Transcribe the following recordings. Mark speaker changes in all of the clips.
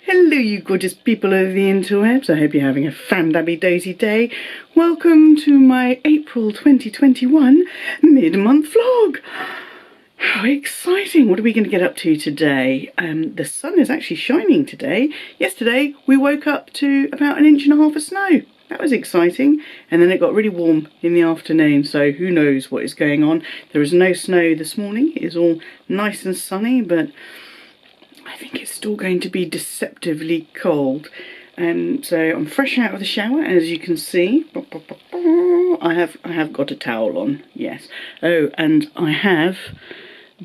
Speaker 1: Hello you gorgeous people of the interwebs, I hope you're having a fan-dabby-dozy day. Welcome to my April 2021 mid-month vlog. How exciting! What are we going to get up to today? The sun is actually shining today. Yesterday we woke up to about 1.5 inches of snow. That was exciting, and then it got really warm in the afternoon, so who knows what is going on. There is no snow this morning, it is all nice and sunny, but I think it's still going to be deceptively cold. So I'm fresh out of the shower, as you can see. I have got a towel on, yes. Oh, and I have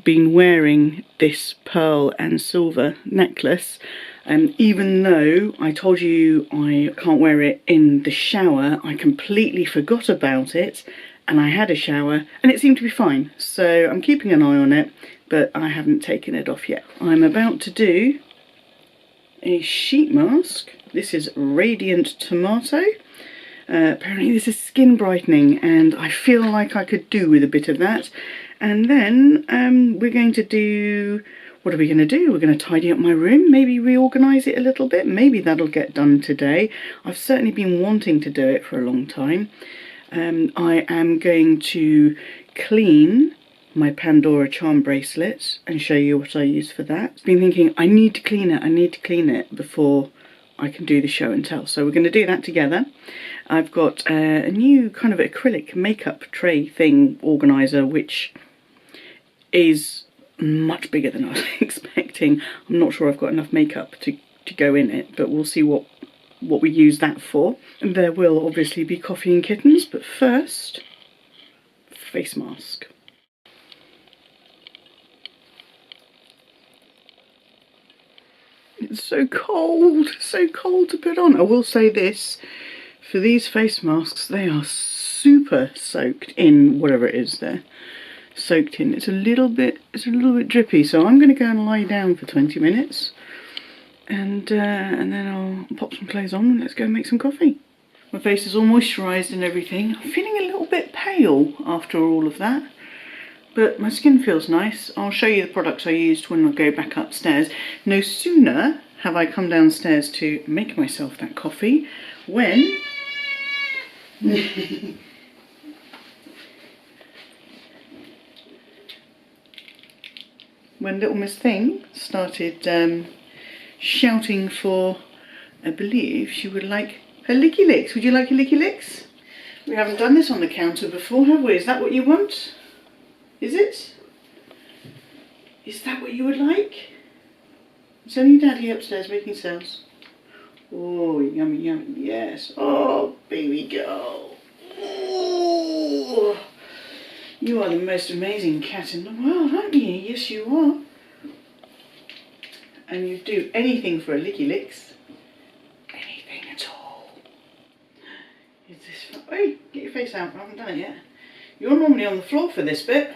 Speaker 1: been wearing this pearl and silver necklace, and even though I told you I can't wear it in the shower, I completely forgot about it, and I had a shower and it seemed to be fine, so I'm keeping an eye on it, but I haven't taken it off yet. I'm about to do a sheet mask. This is Radiant Tomato. Apparently this is skin brightening, and I feel like I could do with a bit of that. And then we're going to do, what are we going to do? We're going to tidy up my room, maybe reorganise it a little bit. Maybe that'll get done today. I've certainly been wanting to do it for a long time. I am going to clean my Pandora charm bracelet and show you what I use for that. I've been thinking I need to clean it before I can do the show and tell, so we're going to do that together. I've got a new kind of acrylic makeup tray thing organiser, which is much bigger than I was expecting. I'm not sure I've got enough makeup to go in it, but we'll see what we use that for. And there will obviously be coffee and kittens, but first, face mask. It's so cold to put on. I will say this, for these face masks, they are super soaked in whatever it is they're soaked in. It's a little bit drippy, so I'm going to go and lie down for 20 minutes, and then I'll pop some clothes on and let's go and make some coffee. My face is all moisturised and everything. I'm feeling a little bit pale after all of that, but my skin feels nice. I'll show you the products I used when I go back upstairs. No sooner have I come downstairs to make myself that coffee when when little Miss Thing started shouting for, I believe she would like her licky licks. Would you like your licky licks? We haven't done this on the counter before, have we? Is that what you want? Is it? Is that what you would like? It's only Daddy upstairs making sounds. Oh, yummy, yummy, yes. Oh, baby girl. Oh, you are the most amazing cat in the world, aren't you? Yes, you are. And you'd do anything for a licky licks. Anything at all. Is this fun? Hey, get your face out. I haven't done it yet. You're normally on the floor for this bit,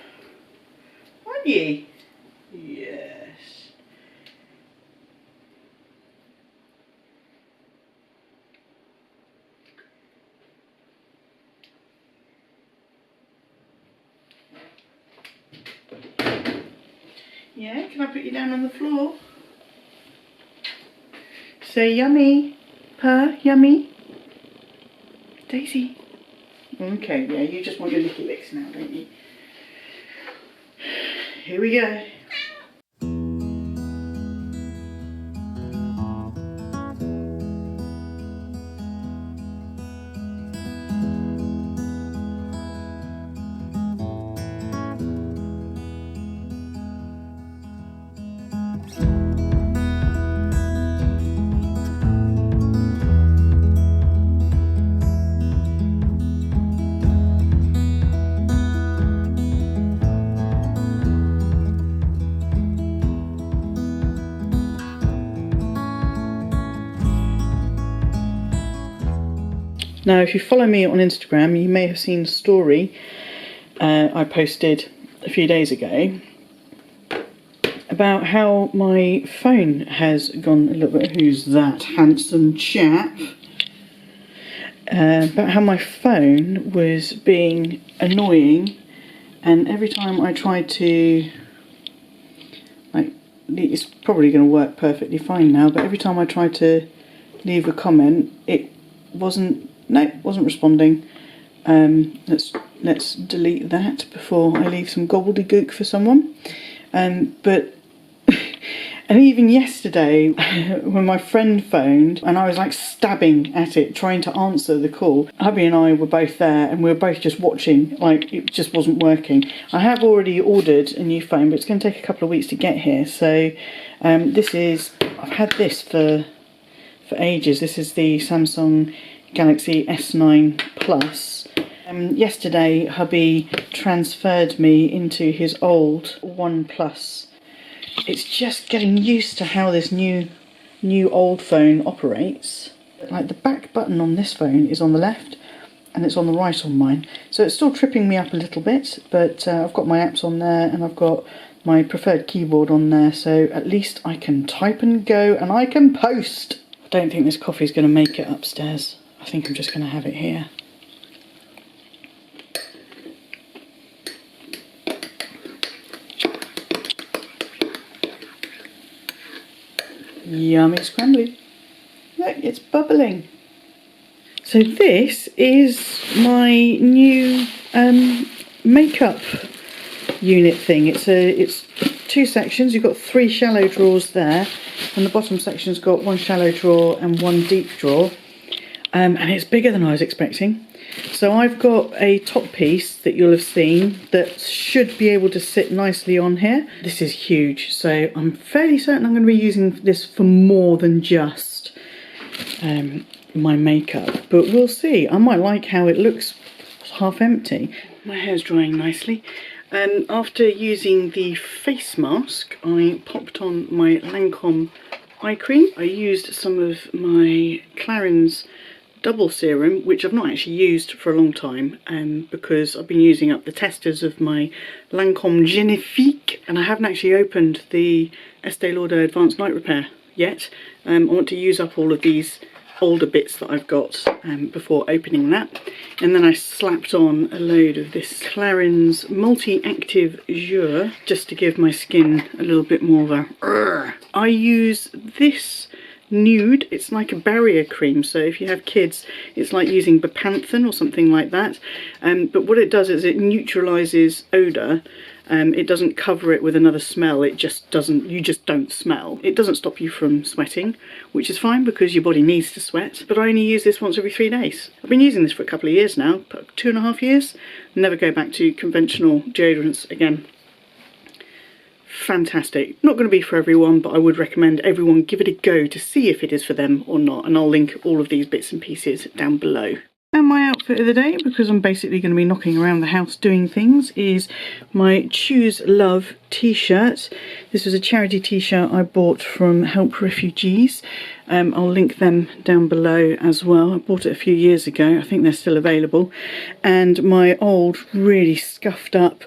Speaker 1: aren't you? Yes. Yeah, can I put you down on the floor? Say yummy. Purr, yummy. Daisy. Okay, yeah, you just want your licky licks now, don't you? Here we go. Now, if you follow me on Instagram, you may have seen a story I posted a few days ago about how my phone has gone a little bit. Who's that handsome chap? About how my phone was being annoying, and every time I tried to like it's probably going to work perfectly fine now, but every time I try to leave a comment, it wasn't responding. Let's delete that before I leave some gobbledygook for someone. But and even yesterday when my friend phoned and I was like stabbing at it trying to answer the call, hubby and I were both there and we were both just watching, like it just wasn't working. I have already ordered a new phone, but it's going to take a couple of weeks to get here. So I've had this for ages. This is the Samsung Galaxy S9 Plus. Yesterday hubby transferred me into his old OnePlus. It's just getting used to how this new old phone operates. Like the back button on this phone is on the left and it's on the right on mine. So it's still tripping me up a little bit, but I've got my apps on there and I've got my preferred keyboard on there, so at least I can type and go and I can post. I don't think this coffee is going to make it upstairs. I think I'm just going to have it here. Yummy scrambly. Look, it's bubbling. So this is my new makeup unit thing. It's two sections. You've got 3 shallow drawers there, and the bottom section's got 1 shallow drawer and 1 deep drawer. And it's bigger than I was expecting. So I've got a top piece that you'll have seen that should be able to sit nicely on here. This is huge, so I'm fairly certain I'm going to be using this for more than just my makeup, but we'll see. I might like how it looks half empty. My hair's drying nicely. After using the face mask, I popped on my Lancome eye cream. I used some of my Clarins double serum, which I've not actually used for a long time because I've been using up the testers of my Lancome Genifique, and I haven't actually opened the Estee Lauder Advanced Night Repair yet. I want to use up all of these older bits that I've got before opening that. And then I slapped on a load of this Clarins Multi-Active Jour just to give my skin a little bit more of a I use this nude. It's like a barrier cream, so if you have kids it's like using Bepanthen or something like that, but what it does is it neutralizes odor. It doesn't cover it with another smell. It just doesn't, you just don't smell. It doesn't stop you from sweating, which is fine because your body needs to sweat, but I only use this once every 3 days. I've been using this for a couple of years now, 2.5 years. Never go back to conventional deodorants again. Fantastic. Not going to be for everyone, but I would recommend everyone give it a go to see if it is for them or not, and I'll link all of these bits and pieces down below. And my outfit of the day, because I'm basically going to be knocking around the house doing things, is my Choose Love t-shirt. This was a charity t-shirt I bought from Help Refugees. I'll link them down below as well. I bought it a few years ago. I think they're still available. And my old, really scuffed up,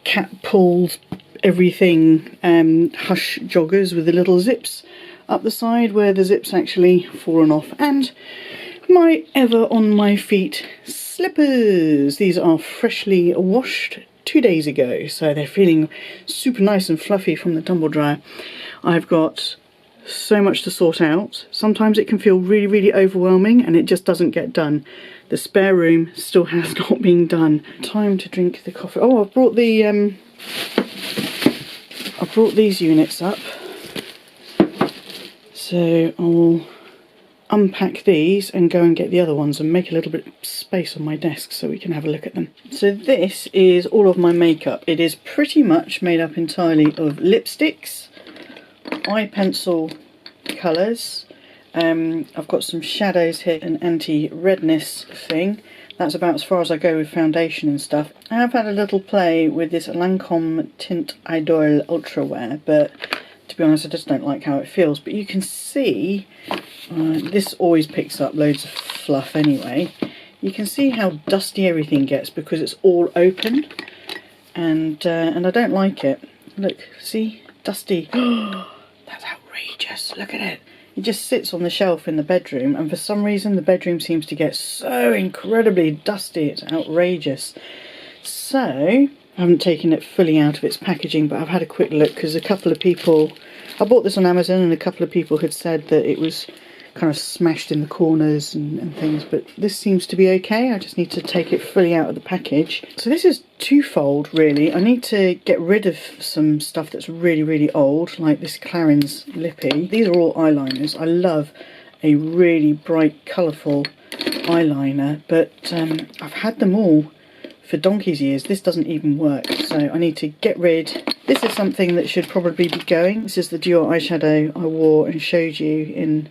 Speaker 1: cat-pulled everything Hush joggers with the little zips up the side where the zips actually fallen off, and my ever on my feet slippers. These are freshly washed 2 days ago, so they're feeling super nice and fluffy from the tumble dryer. I've got so much to sort out. Sometimes it can feel really, really overwhelming and it just doesn't get done. The spare room still has not been done. Time to drink the coffee. Oh, I've brought the I brought these units up, so I'll unpack these and go and get the other ones and make a little bit of space on my desk so we can have a look at them. So this is all of my makeup. It is pretty much made up entirely of lipsticks, eye pencil colours. I've got some shadows here, an anti-redness thing. That's about as far as I go with foundation and stuff. I have had a little play with this Lancome Tint Idol Ultra Wear, but to be honest I just don't like how it feels. But you can see, this always picks up loads of fluff anyway. You can see how dusty everything gets because it's all open, and I don't like it. Look, see, dusty. That's outrageous, look at it. It just sits on the shelf in the bedroom, and for some reason the bedroom seems to get so incredibly dusty, it's outrageous. So I haven't taken it fully out of its packaging, but I've had a quick look because a couple of people, I bought this on Amazon and a couple of people had said that it was kind of smashed in the corners and things, but this seems to be okay. I just need to take it fully out of the package. So this is twofold really. I need to get rid of some stuff that's really, really old, like this Clarins Lippy. These are all eyeliners. I love a really bright, colourful eyeliner, but I've had them all for donkey's years. This doesn't even work, so I need to get rid. This is something that should probably be going. This is the Dior eyeshadow I wore and showed you in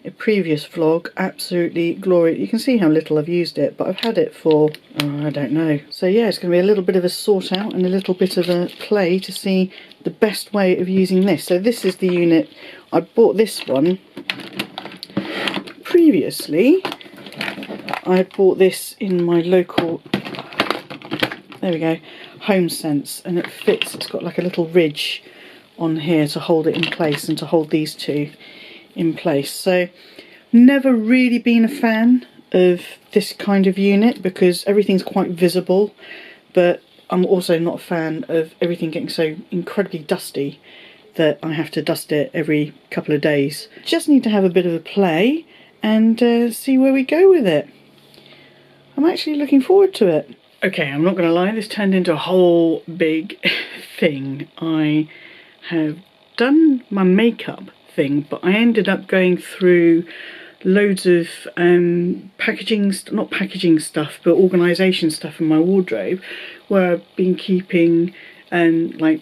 Speaker 1: a previous vlog. Absolutely glorious. You can see how little I've used it, but I've had it for, oh, I don't know. So yeah, it's going to be a little bit of a sort out and a little bit of a play to see the best way of using this. So this is the unit. I bought this one previously. I had bought this in my local, there we go, Home Sense, and it fits. It's got like a little ridge on here to hold it in place and to hold these two in place. So never really been a fan of this kind of unit because everything's quite visible, but I'm also not a fan of everything getting so incredibly dusty that I have to dust it every couple of days. Just need to have a bit of a play and see where we go with it. I'm actually looking forward to it. Okay, I'm not going to lie, this turned into a whole big thing. I have done my makeup thing, but I ended up going through loads of packaging, not packaging stuff, but organisation stuff in my wardrobe, where I've been keeping like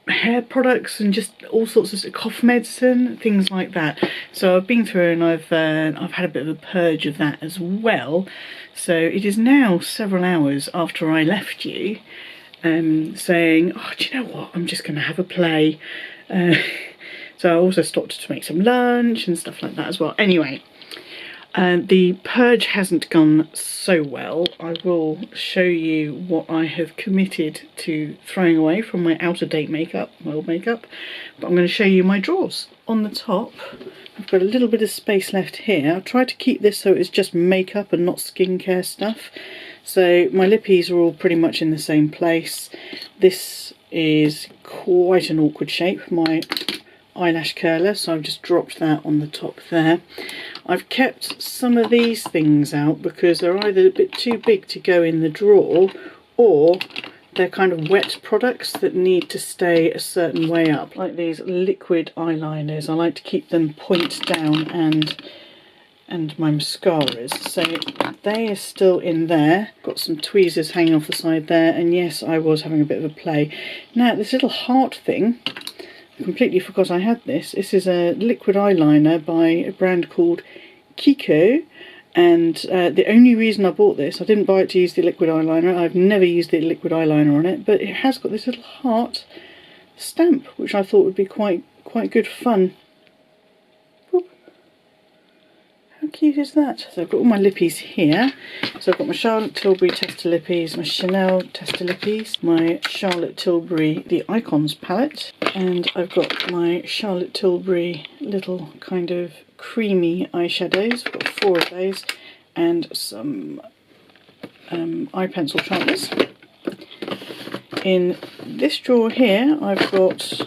Speaker 1: hair products and just all sorts of cough medicine, things like that. So I've been through and I've had a bit of a purge of that as well. So it is now several hours after I left you, saying, oh, do you know what, I'm just going to have a play. So I also stopped to make some lunch and stuff like that as well. Anyway, the purge hasn't gone so well. I will show you what I have committed to throwing away from my out-of-date makeup, my old makeup. But I'm going to show you my drawers. On the top, I've got a little bit of space left here. I've tried to keep this so it's just makeup and not skincare stuff. So my lippies are all pretty much in the same place. This is quite an awkward shape, my eyelash curler, so I've just dropped that on the top there. I've kept some of these things out because they're either a bit too big to go in the drawer, or they're kind of wet products that need to stay a certain way up, like these liquid eyeliners. I like to keep them point down, and my mascaras, so they are still in there. Got some tweezers hanging off the side there, and yes, I was having a bit of a play. Now this little heart thing, I completely forgot I had this. This is a liquid eyeliner by a brand called Kiko, and the only reason I bought this, I didn't buy it to use the liquid eyeliner. I've never used the liquid eyeliner on it, but it has got this little heart stamp, which I thought would be quite good fun. Boop. How cute is that? So I've got all my lippies here. So I've got my Charlotte Tilbury Tester Lippies, my Chanel Tester Lippies, my Charlotte Tilbury The Icons palette, and I've got my Charlotte Tilbury little kind of creamy eyeshadows. I've got 4 of those, and some eye pencil sharpeners. In this drawer here I've got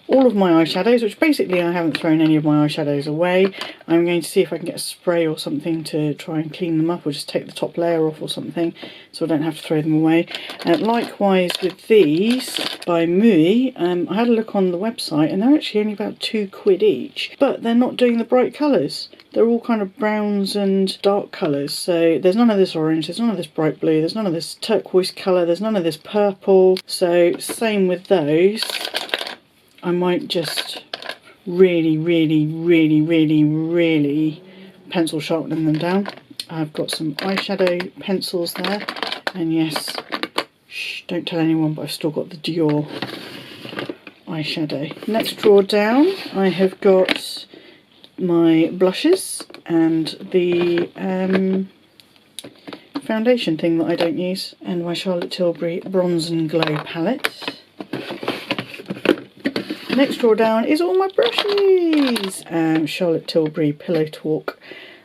Speaker 1: all of my eyeshadows, which basically I haven't thrown any of my eyeshadows away. I'm going to see if I can get a spray or something to try and clean them up, or just take the top layer off or something, so I don't have to throw them away. Likewise with these by Mui, I had a look on the website and they're actually only about £2 each, but they're not doing the bright colours. They're all kind of browns and dark colours, so there's none of this orange, there's none of this bright blue, there's none of this turquoise colour, there's none of this purple. So same with those. I might just really pencil sharpen them down. I've got some eyeshadow pencils there, and yes, shh, don't tell anyone, but I've still got the Dior eyeshadow. Next drawer down, I have got my blushes and the foundation thing that I don't use, and my Charlotte Tilbury Bronze and Glow palette. Next drawer down is all my brushes, Charlotte Tilbury Pillow Talk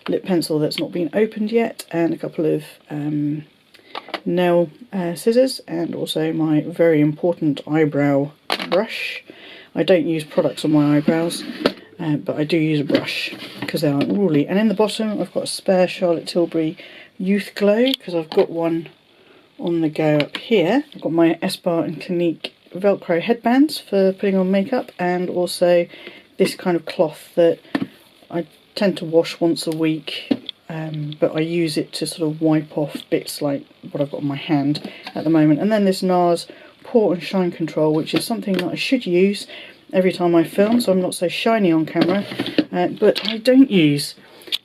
Speaker 1: lip pencil that's not been opened yet, and a couple of nail scissors, and also my very important eyebrow brush. I don't use products on my eyebrows, but I do use a brush because they aren't ruly. And in the bottom I've got a spare Charlotte Tilbury Youth Glow, because I've got one on the go up here. I've got my Esbar and Clinique Velcro headbands for putting on makeup, and also this kind of cloth that I tend to wash once a week, but I use it to sort of wipe off bits like what I've got on my hand at the moment. And then this NARS Pore and Shine Control, which is something that I should use every time I film, so I'm not so shiny on camera, but I don't use.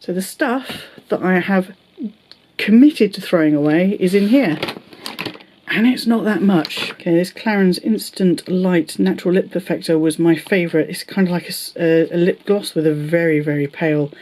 Speaker 1: So the stuff that I have committed to throwing away is in here, and it's not that much. Okay, this Clarins Instant Light Natural Lip Perfector was my favourite. It's kind of like a lip gloss with a very, very pale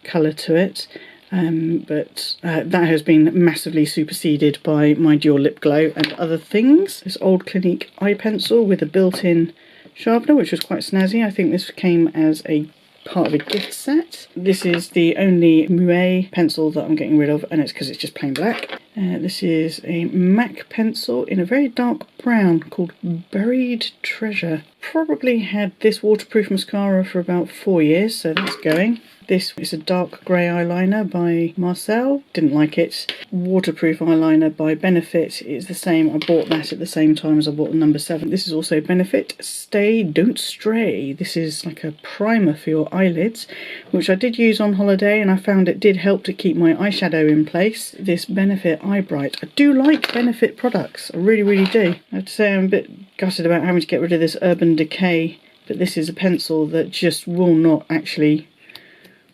Speaker 1: colour to it, but that has been massively superseded by my Dior Lip Glow and other things. This old Clinique eye pencil with a built-in sharpener, which was quite snazzy. I think this came as a part of a gift set. This is the only Muet pencil that I'm getting rid of, and it's because it's just plain black. This is a MAC pencil in a very dark brown called Buried Treasure. Probably had this waterproof mascara for about 4 years, so that's going. This is a dark grey eyeliner by Marcel. Didn't like it. Waterproof eyeliner by Benefit is the same. I bought that at the same time as I bought the number 7. This is also Benefit Stay Don't Stray. This is like a primer for your eyelids, which I did use on holiday, and I found it did help to keep my eyeshadow in place. This Benefit Eye Bright. I do like Benefit products. I really, really do. I have to say I'm a bit gutted about having to get rid of this Urban Decay, but this is a pencil that just will not actually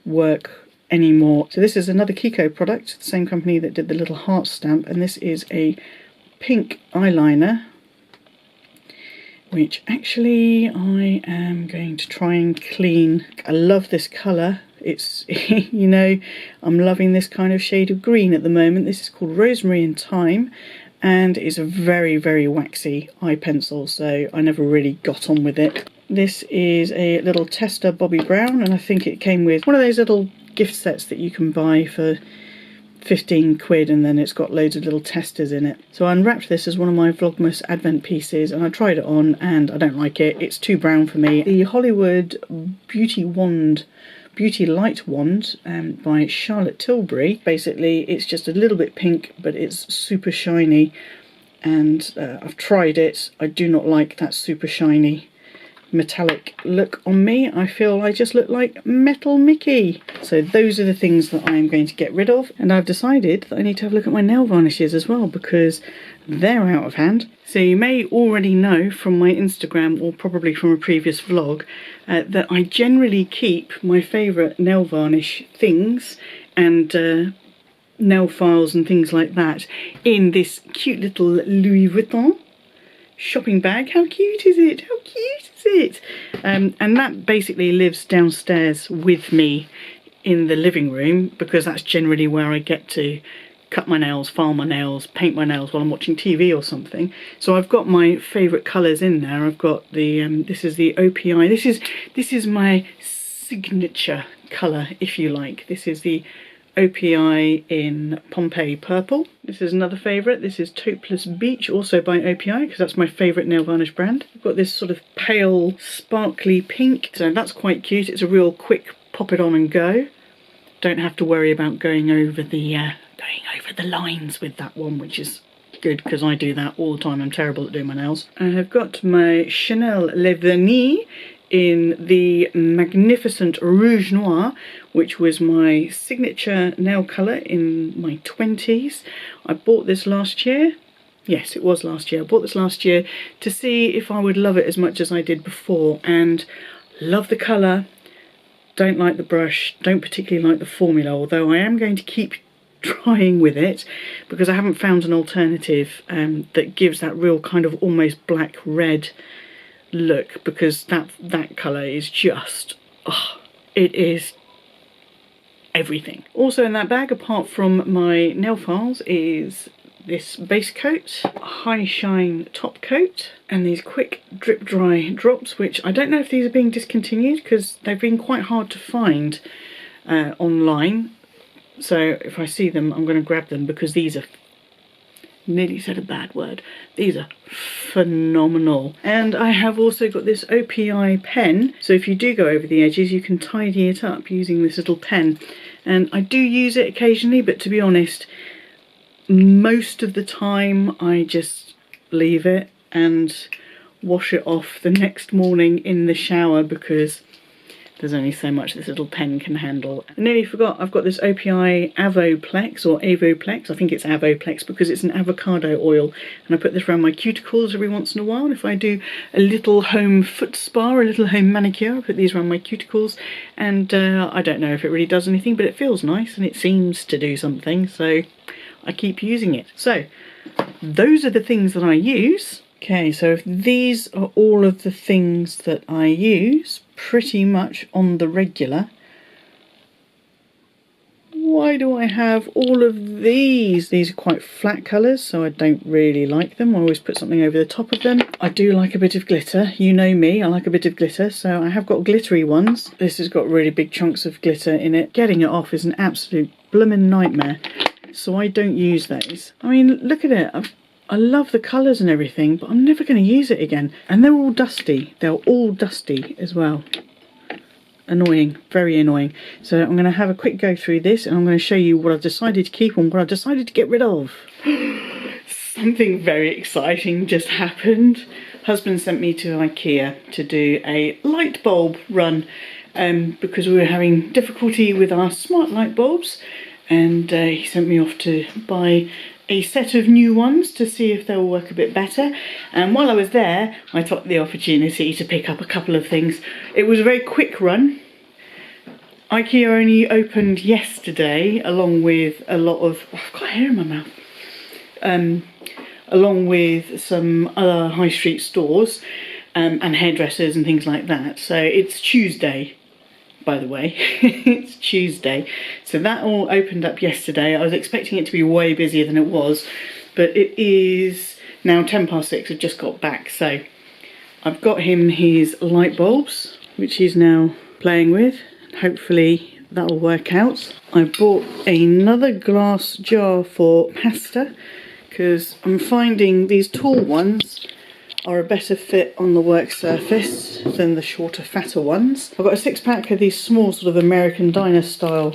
Speaker 1: work anymore. So this is another Kiko product, the same company that did the little heart stamp, and this is a pink eyeliner, which actually I am going to try and clean. I love this colour. It's, you know, I'm loving this kind of shade of green at the moment. This is called Rosemary and Thyme, and it's a very, very waxy eye pencil, so I never really got on with it. This is a little tester Bobbi Brown, and I think it came with one of those little gift sets that you can buy for 15 quid, and then it's got loads of little testers in it. So I unwrapped this as one of my Vlogmas advent pieces, and I tried it on and I don't like it. It's too brown for me. The Hollywood Beauty Light Wand by Charlotte Tilbury. Basically it's just a little bit pink, but it's super shiny, and I've tried it. I do not like that super shiny metallic look on me. I feel I just look like Metal Mickey. So those are the things that I'm going to get rid of, and I've decided that I need to have a look at my nail varnishes as well, because they're out of hand. So you may already know from my Instagram, or probably from a previous vlog, that I generally keep my favourite nail varnish things and nail files and things like that in this cute little Louis Vuitton shopping bag. How cute is it? How cute is it? And that basically lives downstairs with me in the living room, because that's generally where I get to cut my nails, file my nails, paint my nails while I'm watching TV or something. So I've got my favourite colours in there. I've got the this is the OPI. This is my signature colour, if you like. This is the OPI in Pompeii Purple. This is another favourite. This is Topeless Beach, also by OPI, because that's my favourite nail varnish brand. I've got this sort of pale sparkly pink, so that's quite cute. It's a real quick pop it on and go. Don't have to worry about going over the lines with that one, which is good because I do that all the time. I'm terrible at doing my nails. I have got my Chanel Le Vernis in the magnificent Rouge Noir, which was my signature nail colour in my 20s. I bought this last year. Yes, it was last year. I bought this last year to see if I would love it as much as I did before, and love the colour. Don't like the brush, don't particularly like the formula, although I am going to keep trying with it because I haven't found an alternative that gives that real kind of almost black red look, because that colour is just, oh, it is everything. Also in that bag, apart from my nail files, is this base coat, high shine top coat, and these quick drip dry drops, which I don't know if these are being discontinued because they've been quite hard to find online. So if I see them, I'm going to grab them, because these are nearly said a bad word. These are phenomenal. And I have also got this OPI pen, so if you do go over the edges you can tidy it up using this little pen. And I do use it occasionally, but to be honest, most of the time I just leave it and wash it off the next morning in the shower, because there's only so much this little pen can handle. I nearly forgot, I've got this OPI Avoplex, or Avoplex, I think it's Avoplex because it's an avocado oil, and I put this around my cuticles every once in a while. If I do a little home foot spa or a little home manicure, I put these around my cuticles, and I don't know if it really does anything, but it feels nice and it seems to do something, so I keep using it. So those are the things that I use. Okay, so if these are all of the things that I use pretty much on the regular, why do I have all of these? These are quite flat colours, so I don't really like them. I always put something over the top of them. I do like a bit of glitter. You know me, I like a bit of glitter, so I have got glittery ones. This has got really big chunks of glitter in it. Getting it off is an absolute blooming nightmare, so I don't use those. I mean, look at it. I love the colours and everything, but I'm never going to use it again. And they're all dusty. They're all dusty as well. Annoying, very annoying. So I'm going to have a quick go through this, and I'm going to show you what I've decided to keep and what I've decided to get rid of. Something very exciting just happened. Husband sent me to IKEA to do a light bulb run because we were having difficulty with our smart light bulbs, and he sent me off to buy a set of new ones to see if they'll work a bit better. And while I was there, I took the opportunity to pick up a couple of things. It was a very quick run. IKEA only opened yesterday, along with a lot of... Oh, I've got hair in my mouth. Along with some other high street stores and hairdressers and things like that. So it's Tuesday, by the way. It's Tuesday, so that all opened up yesterday. I was expecting it to be way busier than it was, but it is now 6:10. I've just got back, so I've got him his light bulbs, which he's now playing with. Hopefully that'll work out. I bought another glass jar for pasta because I'm finding these tall ones are a better fit on the work surface than the shorter, fatter ones. I've got a 6-pack of these small sort of American diner style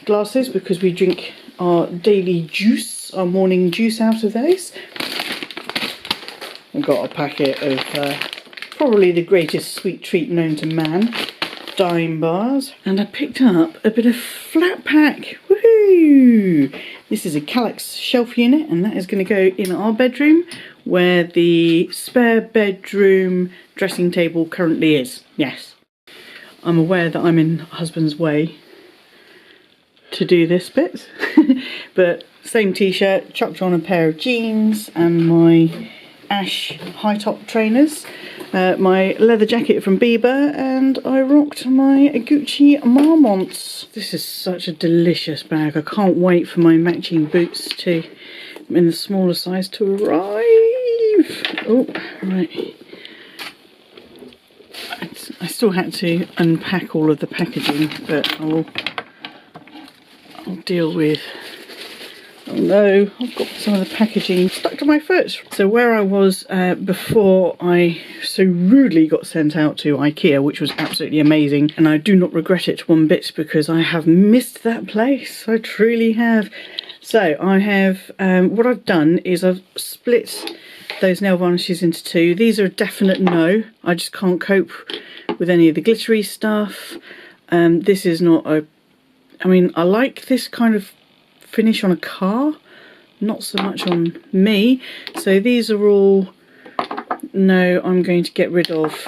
Speaker 1: glasses because we drink our daily juice, our morning juice out of those. I've got a packet of probably the greatest sweet treat known to man, dime bars. And I picked up a bit of flat pack. Woohoo! This is a Kallax shelf unit, and that is going to go in our bedroom where the spare bedroom dressing table currently is. Yes, I'm aware that I'm in husband's way to do this bit, but same t-shirt, chucked on a pair of jeans and my ash high top trainers, my leather jacket from Bieber, and I rocked my Gucci Marmont. This is such a delicious bag. I can't wait for my matching boots to, in the smaller size, to arrive. Oh, right. I still had to unpack all of the packaging, but I'll deal with... Oh no, I've got some of the packaging stuck to my foot. So where I was before I so rudely got sent out to IKEA, which was absolutely amazing, and I do not regret it one bit because I have missed that place. I truly have. So I have, what I've done is I've split those nail varnishes into two. These are a definite no. I just can't cope with any of the glittery stuff. This is not a... I mean, I like this kind of finish on a car, not so much on me. So these are all no. I'm going to get rid of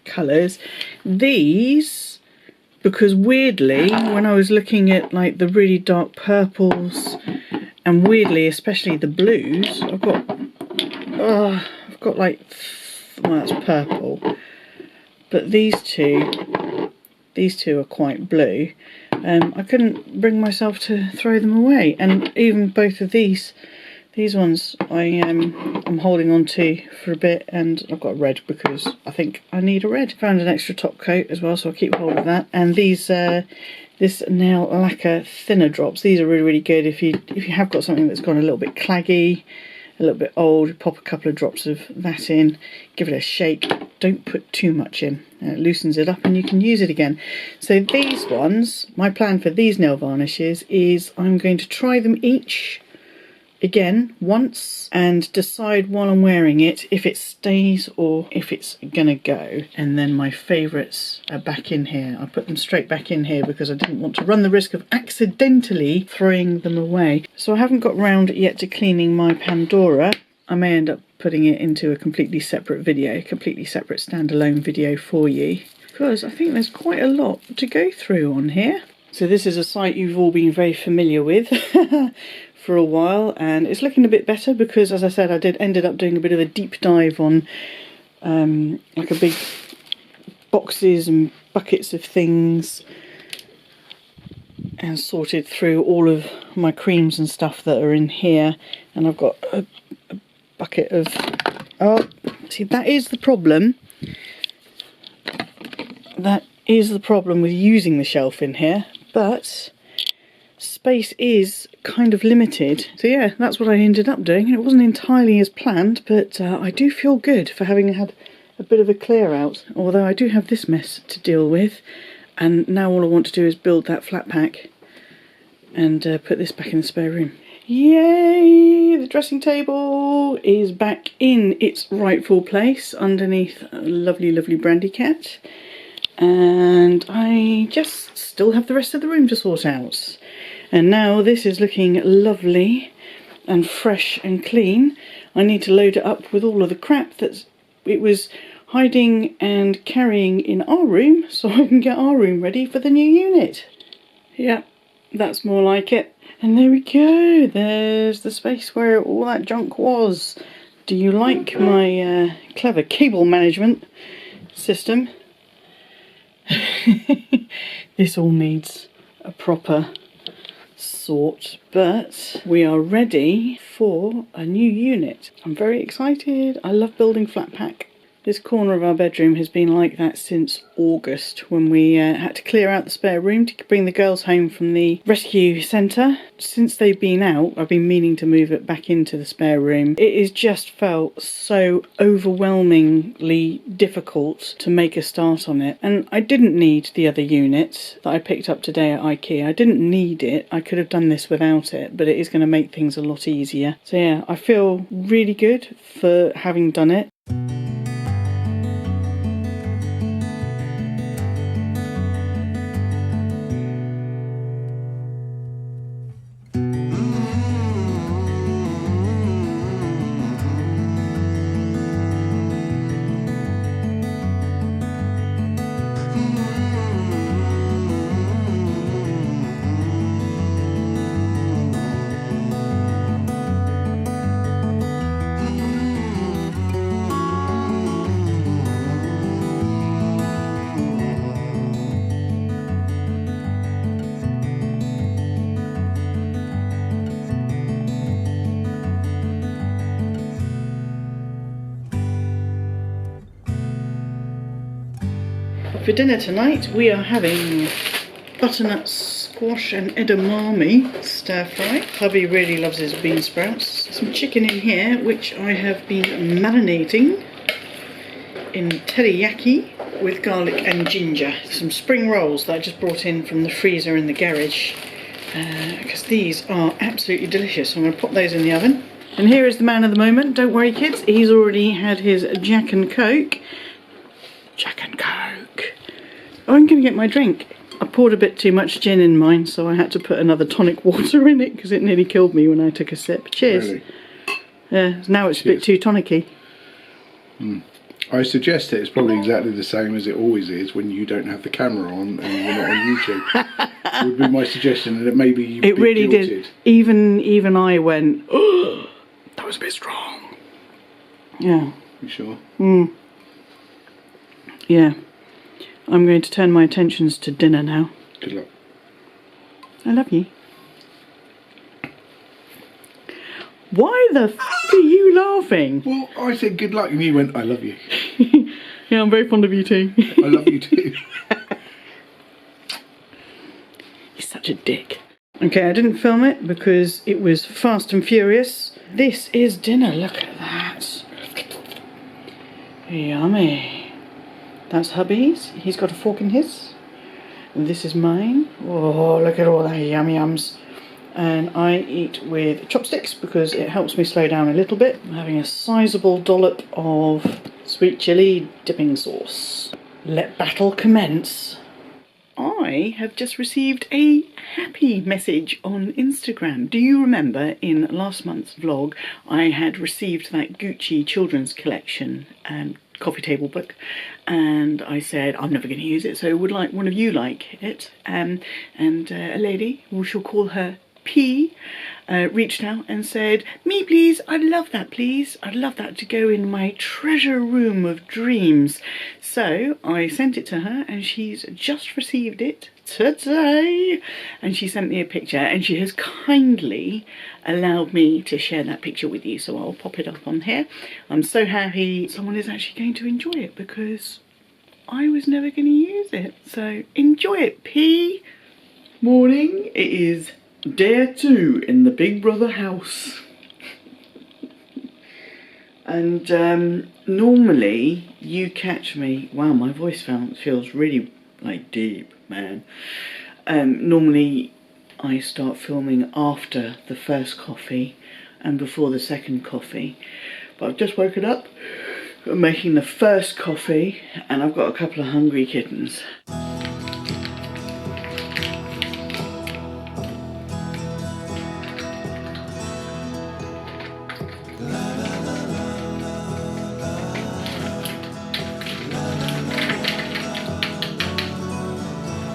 Speaker 1: colours. These, because weirdly when I was looking at like the really dark purples and weirdly especially the blues, I've got like, well, that's purple, but these two are quite blue. I couldn't bring myself to throw them away, and even both of these ones I'm holding on to for a bit, and I've got a red because I think I need a red. Found an extra top coat as well, so I'll keep hold of that. And these this nail lacquer thinner drops. These are really, really good if you have got something that's gone a little bit claggy, a little bit old. Pop a couple of drops of that in, give it a shake. Don't put too much in. It loosens it up and you can use it again. So these ones, my plan for these nail varnishes is I'm going to try them each again once and decide while I'm wearing it if it stays or if it's gonna go. And then my favourites are back in here. I put them straight back in here because I didn't want to run the risk of accidentally throwing them away. So I haven't got round yet to cleaning my Pandora. I may end up putting it into a completely separate video, completely separate standalone video for you, because I think there's quite a lot to go through on here. So this is a site you've all been very familiar with for a while, and it's looking a bit better because, as I said, I ended up doing a bit of a deep dive on like a big boxes and buckets of things, and sorted through all of my creams and stuff that are in here. And I've got a bucket of, oh, see, that is the problem. That is the problem with using the shelf in here, but space is kind of limited. So yeah, that's what I ended up doing. It wasn't entirely as planned, but I do feel good for having had a bit of a clear out, although I do have this mess to deal with. And now all I want to do is build that flat pack and put this back in the spare room. Yay! The dressing table is back in its rightful place underneath a lovely, lovely brandy cat. And I just still have the rest of the room to sort out. And now this is looking lovely and fresh and clean. I need to load it up with all of the crap that it was hiding and carrying in our room so I can get our room ready for the new unit. Yeah, that's more like it. And there we go, there's the space where all that junk was. Do you like my clever cable management system? This all needs a proper sort, but we are ready for a new unit. I'm very excited. I love building flat pack. This corner of our bedroom has been like that since August, when we had to clear out the spare room to bring the girls home from the rescue centre. Since they've been out, I've been meaning to move it back into the spare room. It has just felt so overwhelmingly difficult to make a start on it. And I didn't need the other unit that I picked up today at IKEA. I didn't need it. I could have done this without it, but it is going to make things a lot easier. So yeah, I feel really good for having done it. For dinner tonight we are having butternut squash and edamame stir fry. Hubby really loves his bean sprouts. Some chicken in here which I have been marinating in teriyaki with garlic and ginger. Some spring rolls that I just brought in from the freezer in the garage because these are absolutely delicious. I'm going to pop those in the oven. And here is the man of the moment. Don't worry kids, he's already had his Jack and Coke. Jack and Coke. Oh, I'm going to get my drink. I poured a bit too much gin in mine, so I had to put another tonic water in it because it nearly killed me when I took a sip. Cheers. Really? Yeah, now it's Cheers. A bit too tonic-y.
Speaker 2: I suggest that it's probably exactly the same as it always is when you don't have the camera on and you're not on YouTube. Would be my suggestion, and it maybe you. It really did.
Speaker 1: Even I went, oh, that was a bit strong. Yeah.
Speaker 2: You sure?
Speaker 1: Yeah. I'm going to turn my attentions to dinner now.
Speaker 2: Good luck.
Speaker 1: I love you. Why the f*** are you laughing?
Speaker 2: Well, I said good luck and you went, I love you.
Speaker 1: Yeah, I'm very fond of you too.
Speaker 2: I love you too.
Speaker 1: He's such a dick. Okay, I didn't film it because it was fast and furious. This is dinner, look at that. Yummy. That's hubby's. He's got a fork in his. And this is mine. Oh, look at all that yum yums. And I eat with chopsticks because it helps me slow down a little bit. I'm having a sizable dollop of sweet chilli dipping sauce. Let battle commence. I have just received a happy message on Instagram. Do you remember in last month's vlog I had received that Gucci children's collection coffee table book, and I said I'm never going to use it, so would like one of you like it? And a lady, we shall call her P, reached out and said, me please, I'd love that please, I'd love that to go in my treasure room of dreams. So I sent it to her and she's just received it today, and she sent me a picture and she has kindly allowed me to share that picture with you, so I'll pop it up on here. I'm so happy someone is actually going to enjoy it because I was never going to use it, so enjoy it, P. Morning, it is Day 2 in the Big Brother house. And normally you catch me, wow, my voice feels really like deep, man. Normally I start filming after the first coffee and before the second coffee, but I've just woken up, I'm making the first coffee and I've got a couple of hungry kittens.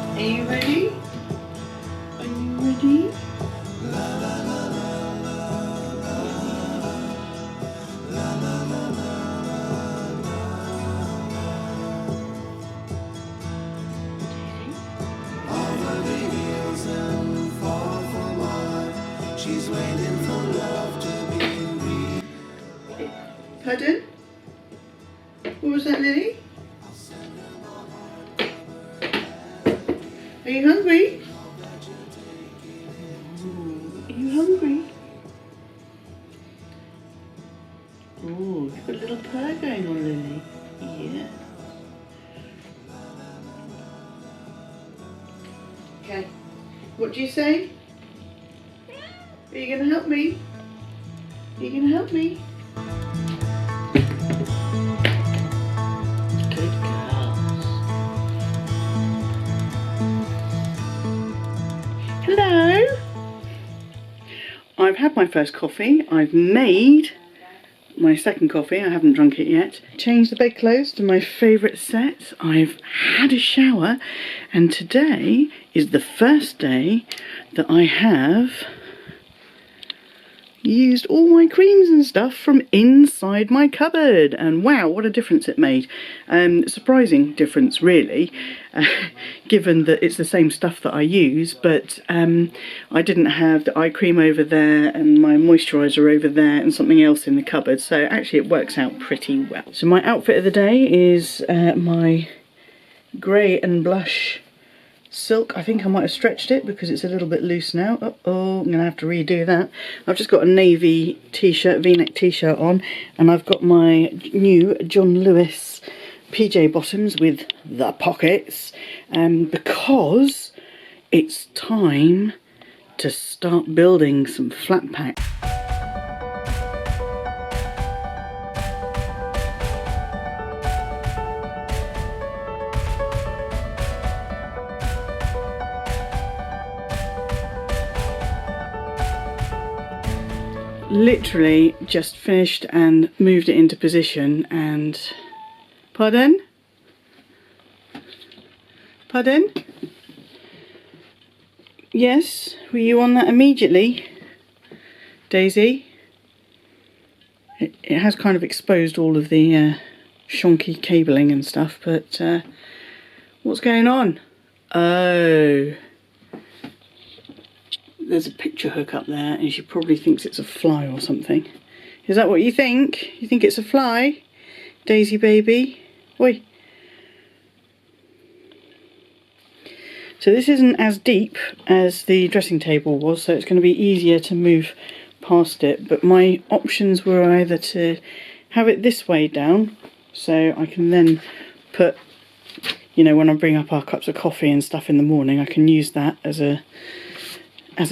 Speaker 1: Are you ready? Are you ready?
Speaker 3: She's waiting for love to be real.
Speaker 1: Pardon? What was that, Lily? Are you hungry? Are you hungry? Oh, you've got a little purr going on, Lily. Yeah. Okay. What do you say? Are you going to help me? Are you going to help me? Good girls. Hello. I've had my first coffee. I've made my second coffee. I haven't drunk it yet. Changed the bedclothes to my favourite set. I've had a shower, and today is the first day that I have used all my creams and stuff from inside my cupboard, and wow, what a difference it made. Surprising difference, really, given that it's the same stuff that I use, but I didn't have the eye cream over there and my moisturiser over there and something else in the cupboard, so actually it works out pretty well. So my outfit of the day is my grey and blush silk. I think I might have stretched it because it's a little bit loose now. Uh-oh, I'm going to have to redo that. I've just got a navy t-shirt, v-neck t-shirt on, and I've got my new John Lewis PJ bottoms with the pockets, because it's time to start building some flat pack. Literally just finished and moved it into position, and pardon? Pardon? Yes, were you on that immediately, Daisy? It has kind of exposed all of the shonky cabling and stuff, but what's going on? Oh, there's a picture hook up there and she probably thinks it's a fly or something. Is that what you think? You think it's a fly? Daisy baby? Oi. So this isn't as deep as the dressing table was, so it's going to be easier to move past it. But my options were either to have it this way down, so I can then put, you know, when I bring up our cups of coffee and stuff in the morning, I can use that as a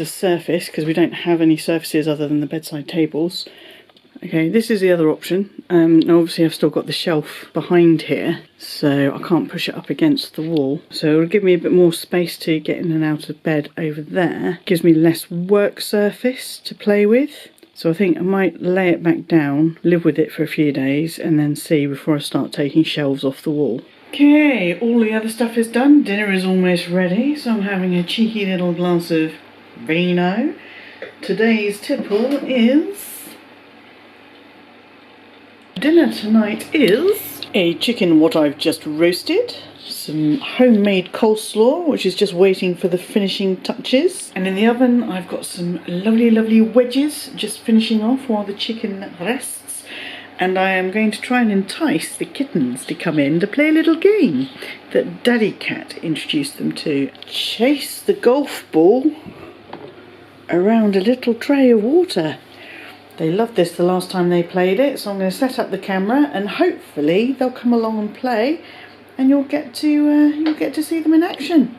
Speaker 1: surface, because we don't have any surfaces other than the bedside tables. Okay, this is the other option. Now obviously I've still got the shelf behind here, so I can't push it up against the wall. So it'll give me a bit more space to get in and out of bed over there. Gives me less work surface to play with. So I think I might lay it back down, live with it for a few days, and then see before I start taking shelves off the wall. Okay, all the other stuff is done. Dinner is almost ready, so I'm having a cheeky little glass of vino. Today's tipple is... Dinner tonight is a chicken what I've just roasted, some homemade coleslaw which is just waiting for the finishing touches, and in the oven I've got some lovely wedges just finishing off while the chicken rests, and I am going to try and entice the kittens to come in to play a little game that Daddy Cat introduced them to. Chase the golf ball around a little tray of water. They loved this the last time they played it, so I'm going to set up the camera and hopefully they'll come along and play, and you'll get to see them in action.